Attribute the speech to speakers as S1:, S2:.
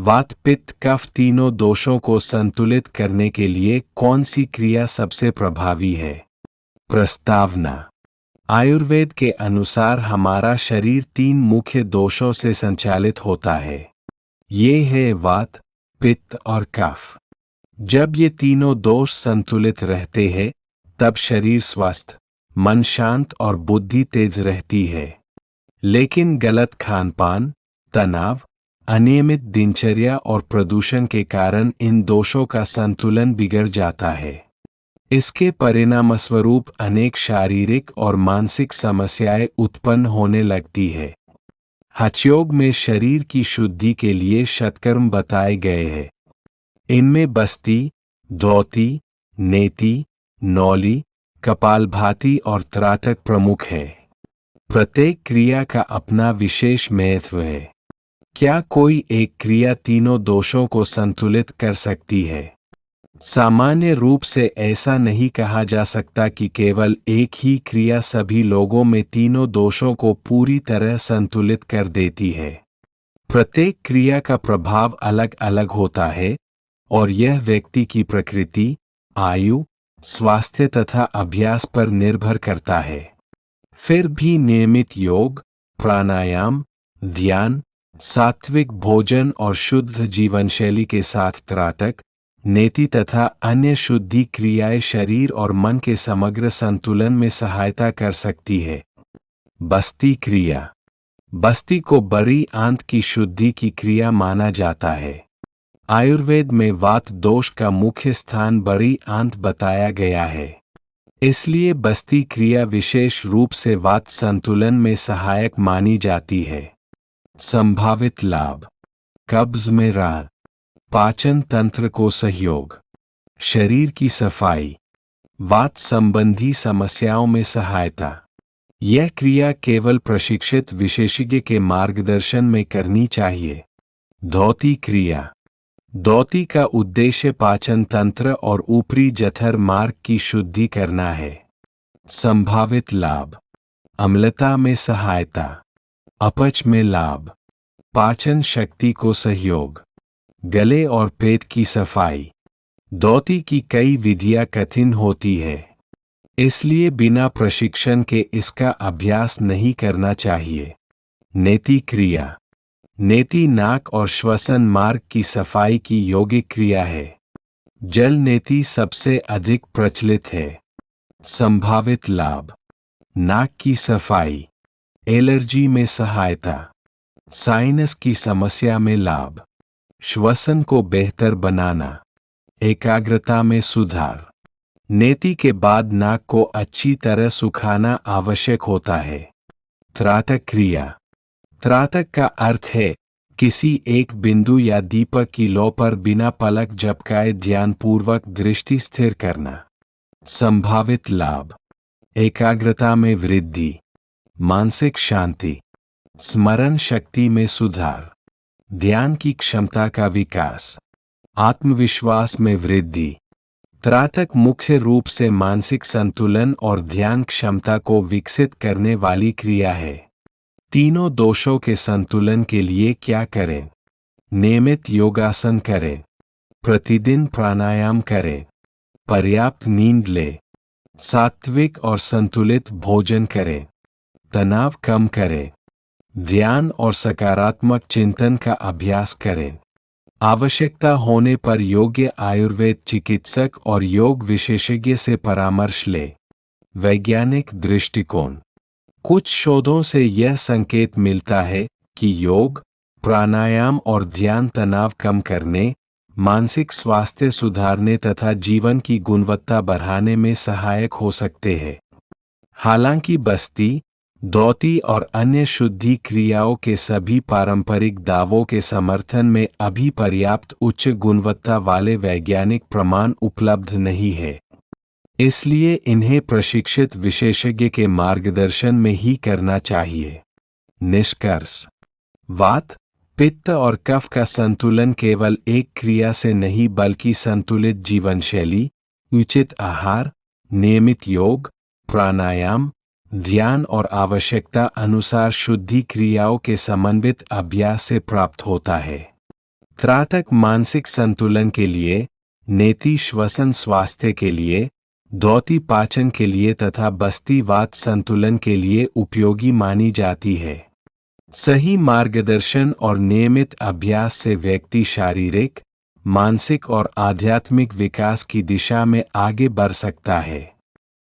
S1: वात पित्त कफ तीनों दोषों को संतुलित करने के लिए कौन सी क्रिया सबसे प्रभावी है? प्रस्तावना। आयुर्वेद के अनुसार हमारा शरीर 3 मुख्य दोषों से संचालित होता है। ये है वात, पित्त और कफ। जब ये तीनों दोष संतुलित रहते हैं, तब शरीर स्वस्थ, मन शांत और बुद्धि तेज रहती है। लेकिन गलत खानपान, तनाव, अनियमित दिनचर्या और प्रदूषण के कारण इन दोषों का संतुलन बिगड़ जाता है। इसके परिणामस्वरूप अनेक शारीरिक और मानसिक समस्याएं उत्पन्न होने लगती है। हठयोग में शरीर की शुद्धि के लिए षटकर्म बताए गए हैं। इनमें बस्ती, धौती, नेति, नौली, कपालभाति और त्राटक प्रमुख है। प्रत्येक क्रिया का अपना विशेष महत्व है। क्या कोई एक क्रिया तीनों दोषों को संतुलित कर सकती है? सामान्य रूप से ऐसा नहीं कहा जा सकता कि केवल एक ही क्रिया सभी लोगों में तीनों दोषों को पूरी तरह संतुलित कर देती है। प्रत्येक क्रिया का प्रभाव अलग अलग होता है और यह व्यक्ति की प्रकृति, आयु, स्वास्थ्य तथा अभ्यास पर निर्भर करता है। फिर भी नियमित योग, प्राणायाम, ध्यान, सात्विक भोजन और शुद्ध जीवनशैली के साथ त्राटक, नेति तथा अन्य शुद्धि क्रियाएं शरीर और मन के समग्र संतुलन में सहायता कर सकती है। बस्ती क्रिया। बस्ती को बड़ी आंत की शुद्धि की क्रिया माना जाता है। आयुर्वेद में वात दोष का मुख्य स्थान बड़ी आंत बताया गया है। इसलिए बस्ती क्रिया विशेष रूप से वात संतुलन में सहायक मानी जाती है। संभावित लाभ। कब्ज में राहत, पाचन तंत्र को सहयोग, शरीर की सफाई, वात संबंधी समस्याओं में सहायता। यह क्रिया केवल प्रशिक्षित विशेषज्ञ के मार्गदर्शन में करनी चाहिए। धौती क्रिया। धौती का उद्देश्य पाचन तंत्र और ऊपरी जठर मार्ग की शुद्धि करना है। संभावित लाभ। अम्लता में सहायता, अपच में लाभ, पाचन शक्ति को सहयोग, गले और पेट की सफाई। धौती की कई विधियां कठिन होती है, इसलिए बिना प्रशिक्षण के इसका अभ्यास नहीं करना चाहिए। नेति क्रिया। नेति नाक और श्वसन मार्ग की सफाई की यौगिक क्रिया है। जल नेति सबसे अधिक प्रचलित है। संभावित लाभ। नाक की सफाई, एलर्जी में सहायता, साइनस की समस्या में लाभ, श्वसन को बेहतर बनाना, एकाग्रता में सुधार। नेति के बाद नाक को अच्छी तरह सुखाना आवश्यक होता है। त्राटक क्रिया। त्राटक का अर्थ है किसी एक बिंदु या दीपक की लौ पर बिना पलक झपकाए ध्यानपूर्वक दृष्टि स्थिर करना। संभावित लाभ। एकाग्रता में वृद्धि, मानसिक शांति, स्मरण शक्ति में सुधार, ध्यान की क्षमता का विकास, आत्मविश्वास में वृद्धि। त्राटक मुख्य रूप से मानसिक संतुलन और ध्यान क्षमता को विकसित करने वाली क्रिया है। तीनों दोषों के संतुलन के लिए क्या करें? नियमित योगासन करें, प्रतिदिन प्राणायाम करें, पर्याप्त नींद लें, सात्विक और संतुलित भोजन करें, तनाव कम करें, ध्यान और सकारात्मक चिंतन का अभ्यास करें। आवश्यकता होने पर योग्य आयुर्वेद चिकित्सक और योग विशेषज्ञ से परामर्श लें। वैज्ञानिक दृष्टिकोण। कुछ शोधों से यह संकेत मिलता है कि योग, प्राणायाम और ध्यान तनाव कम करने, मानसिक स्वास्थ्य सुधारने तथा जीवन की गुणवत्ता बढ़ाने में सहायक हो सकते हैं। हालांकि बस्ती, धौती और अन्य शुद्धि क्रियाओं के सभी पारंपरिक दावों के समर्थन में अभी पर्याप्त उच्च गुणवत्ता वाले वैज्ञानिक प्रमाण उपलब्ध नहीं है। इसलिए इन्हें प्रशिक्षित विशेषज्ञ के मार्गदर्शन में ही करना चाहिए। निष्कर्ष। वात, पित्त और कफ का संतुलन केवल एक क्रिया से नहीं बल्कि संतुलित जीवनशैली, उचित आहार, नियमित योग, प्राणायाम, ध्यान और आवश्यकता अनुसार शुद्धि क्रियाओं के समन्वित अभ्यास से प्राप्त होता है। त्राटक मानसिक संतुलन के लिए, नेति श्वसन स्वास्थ्य के लिए, धौती पाचन के लिए तथा बस्ती वात संतुलन के लिए उपयोगी मानी जाती है। सही मार्गदर्शन और नियमित अभ्यास से व्यक्ति शारीरिक, मानसिक और आध्यात्मिक विकास की दिशा में आगे बढ़ सकता है।